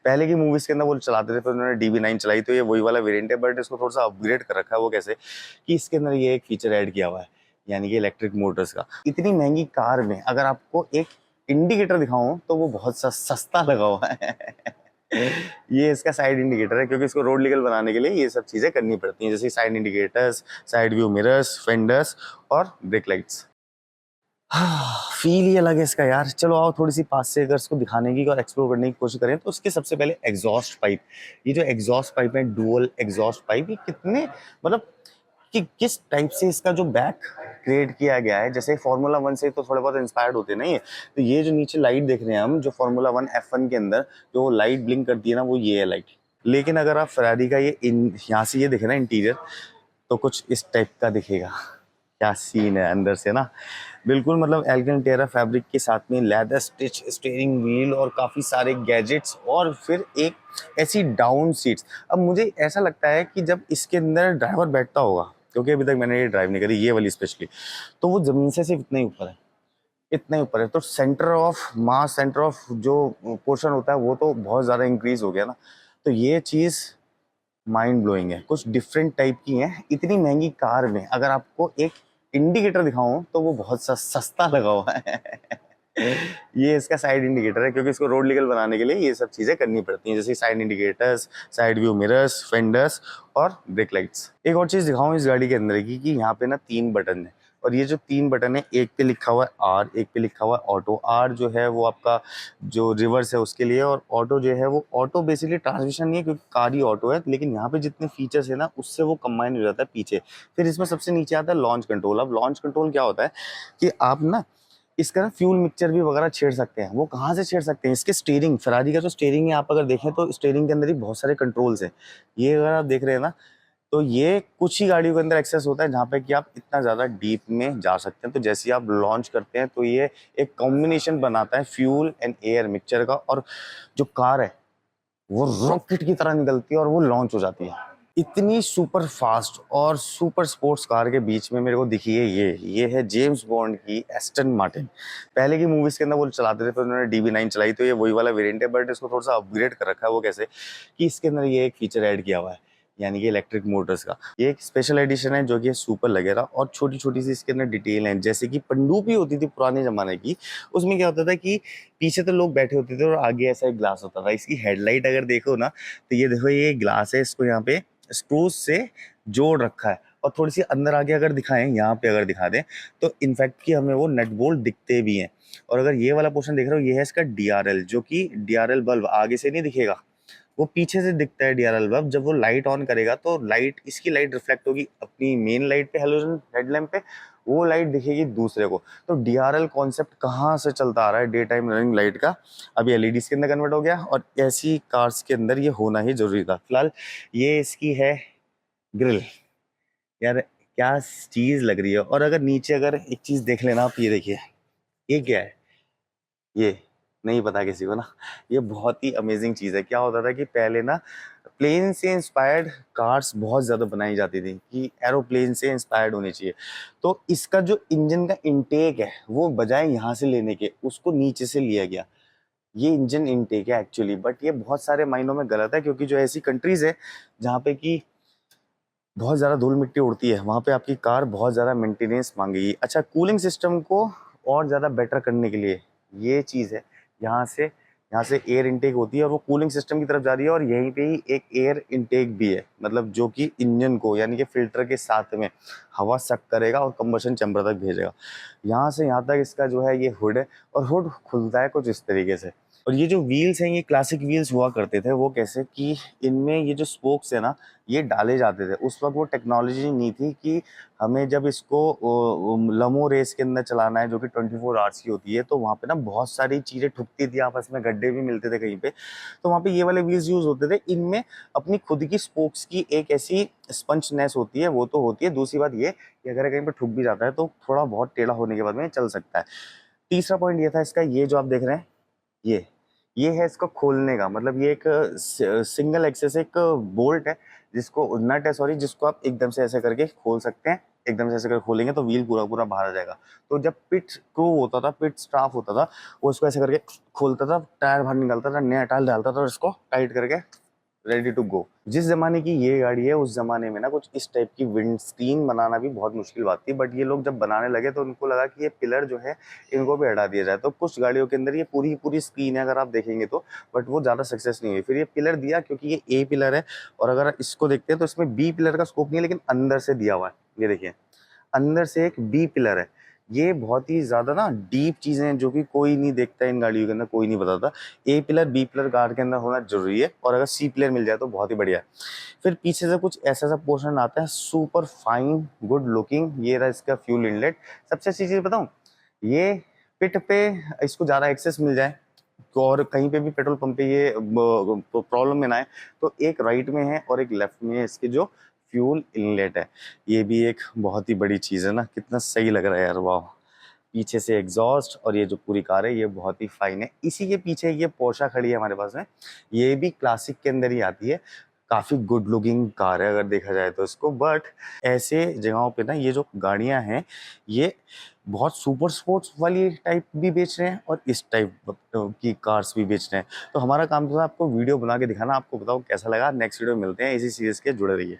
पहले की मूवीज के अंदर वो चलाते थे, फिर उन्होंने DB9 चलाई, तो ये वही वाला वेरिएंट है, बट इसको थोड़ा सा अपग्रेड कर रखा है। वो कैसे कि इसके अंदर ये एक फीचर ऐड किया हुआ है, यानी कि इलेक्ट्रिक मोटर्स का। इतनी महंगी कार में अगर आपको एक इंडिकेटर दिखाऊं तो वो बहुत सस्ता लगा हुआ है। ये इसका साइड इंडिकेटर है, क्योंकि इसको रोड लीगल बनाने के लिए ये सब चीजें करनी पड़ती हैं, जैसे side indicators, side view mirrors, fenders और ब्रेक लाइट्स। फील ही अलग है इसका यार। चलो आओ थोड़ी सी पास से अगर इसको दिखाने की और एक्सप्लोर करने की कोशिश करें, तो उसके सबसे पहले एग्जॉस्ट पाइप। ये जो एग्जॉस्ट पाइप है, डुअल एग्जॉस्ट पाइप, ये कितने मतलब कि किस टाइप से इसका जो बैक क्रिएट किया गया है, जैसे फार्मूला 1 से तो थोड़े बहुत इंस्पायर्ड होते हैं ना ये। तो ये जो नीचे लाइट देख रहे हैं हम, जो फार्मूला 1 F1 के अंदर जो लाइट ब्लिंक करती है ना, वो ये है लाइट। लेकिन अगर आप फेरारी का ये यहाँ से ये देखे ना इंटीरियर, तो कुछ इस टाइप का दिखेगा। क्या सीन है अंदर से ना, बिल्कुल मतलब एल्कैंटेरा फैब्रिक के साथ में लेदर स्टिच स्टीयरिंग व्हील और काफ़ी सारे गैजेट्स, और फिर एक ऐसी डाउन सीट्स। अब मुझे ऐसा लगता है कि जब इसके अंदर ड्राइवर बैठता होगा, क्योंकि अभी तक मैंने ये ड्राइव नहीं करी ये वाली स्पेशली, तो वो ज़मीन से सिर्फ इतना ही ऊपर है, इतना ही ऊपर है। तो centre of mass, centre of जो पोर्शन होता है वो तो बहुत ज़्यादा इंक्रीज हो गया ना। तो ये चीज़ माइंड ब्लोइंग है, कुछ डिफरेंट टाइप की है। इतनी महंगी कार में अगर आपको एक इंडिकेटर दिखाऊं तो वो बहुत सस्ता लगा हुआ है। ये इसका साइड इंडिकेटर है, क्योंकि इसको रोड लीगल बनाने के लिए ये सब चीजें करनी पड़ती हैं, जैसे side indicators, side view mirrors, fenders और ब्रेक लाइट्स। एक और चीज दिखाऊं इस गाड़ी के अंदर की, कि यहाँ पे ना 3 बटन है, और ये जो 3 बटन है, एक पे लिखा हुआ है आर, एक पे लिखा हुआ है ऑटो। आर जो है वो आपका जो रिवर्स है उसके लिए, और ऑटो जो है वो ऑटो बेसिकली ट्रांसमिशन नहीं है, क्योंकि कार ही ऑटो है, लेकिन यहाँ पे जितने फीचर्स है ना उससे वो कंबाइन हो जाता है पीछे। फिर इसमें सबसे नीचे आता है लॉन्च कंट्रोल। अब लॉन्च कंट्रोल क्या होता है कि आप ना इसका ना फ्यूल मिक्सचर भी वगैरह छेड़ सकते हैं। वो कहाँ से छेड़ सकते हैं, इसके स्टीयरिंग, फरारी का जो स्टीयरिंग है आप अगर देखें तो स्टीयरिंग के अंदर ही बहुत सारे कंट्रोल्स हैं। ये अगर आप देख रहे हैं ना, तो ये कुछ ही गाड़ियों के अंदर एक्सेस होता है जहाँ पे कि आप इतना ज़्यादा डीप में जा सकते हैं। तो जैसे ही आप लॉन्च करते हैं तो ये एक कॉम्बिनेशन बनाता है फ्यूल एंड एयर मिक्सचर का, और जो कार है वो रॉकेट की तरह निकलती है और वो लॉन्च हो जाती है। इतनी सुपर फास्ट और सुपर स्पोर्ट्स कार के बीच में मेरे को दिखी है ये है जेम्स बॉन्ड की एस्टन मार्टिन। पहले की मूवीज के अंदर वो चलाते थे, फिर उन्होंने DB9 चलाई, तो ये वही वाला वेरिएंट है, बट इसको थोड़ा सा अपग्रेड कर रखा है। वो कैसे कि इसके अंदर ये एक फीचर ऐड किया हुआ है, यानी कि इलेक्ट्रिक मोटर्स का। ये एक स्पेशल एडिशन है जो कि सुपर लगेगा, और छोटी छोटी सी इसके अंदर डिटेल है, जैसे कि पनडुब्बी होती थी पुराने जमाने की, उसमें क्या होता था कि पीछे तो लोग बैठे होते थे और आगे ऐसा एक ग्लास होता था। इसकी हेडलाइट अगर देखो ना, तो ये देखो ये ग्लास है, इसको यहाँ पे स्क्रूज से जोड़ रखा है। और थोड़ी सी अंदर आगे अगर दिखाएं, यहाँ पे अगर दिखा दें, तो इनफैक्ट कि हमें वो नट बोल्ट दिखते भी हैं। और अगर ये वाला पोर्शन देख रहे हो, ये है इसका DRL, जो कि DRL बल्ब आगे से नहीं दिखेगा, वो पीछे से दिखता है DRL बल्ब। जब वो लाइट ऑन करेगा तो लाइट, इसकी लाइट रिफ्लेक्ट होगी अपनी मेन लाइट पे, हेलोजन हेडलैम्प पे, वो लाइट दिखेगी दूसरे को। तो DRL कॉन्सेप्ट कहाँ से चलता आ रहा है, डे टाइम रनिंग लाइट का, अभी LEDs के अंदर कन्वर्ट हो गया, और ऐसी कार्स के अंदर ये होना ही जरूरी था। फिलहाल ये इसकी है ग्रिल। यार क्या चीज लग रही है। और अगर नीचे अगर एक चीज देख लेना आप, ये देखिए ये क्या है, ये नहीं पता किसी को ना। ये बहुत ही अमेजिंग चीज है। क्या होता था कि पहले ना प्लेन से इंस्पायर्ड कार्स बहुत ज्यादा बनाई जाती थी, कि एरोप्लेन से इंस्पायर्ड होनी चाहिए। तो इसका जो इंजन का इनटेक है, वो बजाय यहाँ से लेने के उसको नीचे से लिया गया। ये इंजन इनटेक है एक्चुअली, बट ये बहुत सारे मायनों में गलत है, क्योंकि जो ऐसी कंट्रीज है जहाँ पे कि बहुत ज़्यादा धूल मिट्टी उड़ती है, वहाँ पे आपकी कार बहुत ज़्यादा मेंटेनेंस मांगेगी। अच्छा, कूलिंग सिस्टम को और ज़्यादा बेटर करने के लिए ये चीज़ है, यहाँ से एयर इनटेक होती है और वो कूलिंग सिस्टम की तरफ जा रही है, और यहीं पे ही एक एयर इनटेक भी है, मतलब जो कि इंजन को यानी कि फिल्टर के साथ में हवा सक करेगा और कंबशन चैम्बर तक भेजेगा। यहाँ से यहाँ तक इसका जो है ये हुड है, और हुड खुलता है कुछ इस तरीके से। और ये जो व्हील्स हैं, ये क्लासिक व्हील्स हुआ करते थे। वो कैसे कि इनमें ये जो स्पोक्स है ना, ये डाले जाते थे। उस वक्त वो टेक्नोलॉजी नहीं थी कि हमें जब इसको लमो रेस के अंदर चलाना है, जो कि 24 आवर्स की होती है, तो वहाँ पे ना बहुत सारी चीज़ें ठुकती थी, आपस में गड्ढे भी मिलते थे कहीं पे, तो वहाँ पे ये वाले व्हील्स यूज़ होते थे। इनमें अपनी खुद की स्पोक्स की एक ऐसी स्पंचनेस होती है, वो तो होती है। दूसरी बात ये कि अगर कहीं पर ठुक भी जाता है तो थोड़ा बहुत टेढ़ा होने के बाद में चल सकता है। तीसरा पॉइंट ये था इसका, ये जो आप देख रहे हैं, ये है इसको खोलने का मतलब। ये एक सिंगल एक्सेस एक बोल्ट है, जिसको नट है सॉरी, जिसको आप एकदम से ऐसे करके खोल सकते हैं, एकदम से ऐसे करके खोलेंगे तो व्हील पूरा पूरा बाहर आ जाएगा। तो जब पिट क्रू होता था, पिट स्टाफ होता था, वो इसको ऐसे करके खोलता था, टायर बाहर निकालता था, नया टायर डालता था और इसको टाइट करके रेडी टू गो। जिस जमाने की ये गाड़ी है उस जमाने में ना कुछ इस टाइप की विंड स्क्रीन बनाना भी बहुत मुश्किल बात थी, बट ये लोग जब बनाने लगे तो उनको लगा कि ये पिलर जो है इनको भी हटा दिया जाए। तो कुछ गाड़ियों के अंदर ये पूरी पूरी स्क्रीन है अगर आप देखेंगे तो, बट वो ज़्यादा सक्सेस नहीं हुई। फिर ये पिलर दिया क्योंकि ये ए पिलर है, और अगर इसको देखते हैं तो इसमें बी पिलर का स्कोप नहीं है, लेकिन अंदर से दिया हुआ है। ये देखिए अंदर से एक बी पिलर है। ये बहुत ही ज्यादा ना डीप चीजें हैं जो कि कोई नहीं देखता इन गाड़ियों के अंदर, कोई नहीं बताता। ए पिलर बी पिलर कार के अंदर होना जरूरी है, और अगर सी पिलर मिल जाए तो बहुत ही बढ़िया है। फिर पीछे से कुछ ऐसा पोर्शन आता है सुपर फाइन गुड लुकिंग। ये रहा इसका फ्यूल इनलेट। सबसे अच्छी चीज बताऊं, ये पिट पे इसको ज्यादा एक्सेस मिल जाए और कहीं पे भी पेट्रोल पंप पे ये प्रॉब्लम में ना आए, तो एक राइट में है और एक लेफ्ट में है इसके जो फ्यूल इनलेट है। ये भी एक बहुत ही बड़ी चीज है ना, कितना सही लग रहा है यार, वाह। पीछे से एग्जॉस्ट और ये जो पूरी कार है ये बहुत ही फाइन है। इसी के पीछे ये पोर्शा खड़ी है हमारे पास में, ये भी क्लासिक के अंदर ही आती है। काफी गुड लुकिंग कार है अगर देखा जाए तो इसको, बट ऐसे जगहों पे ना ये जो गाड़ियां हैं ये बहुत सुपर स्पोर्ट्स वाली टाइप भी बेच रहे हैं और इस टाइप की कार्स भी बेच रहे हैं। तो हमारा काम तो था आपको वीडियो बना के दिखाना। आपको बताओ कैसा लगा। नेक्स्ट वीडियो में मिलते हैं, इसी सीरीज के जुड़े रहिए।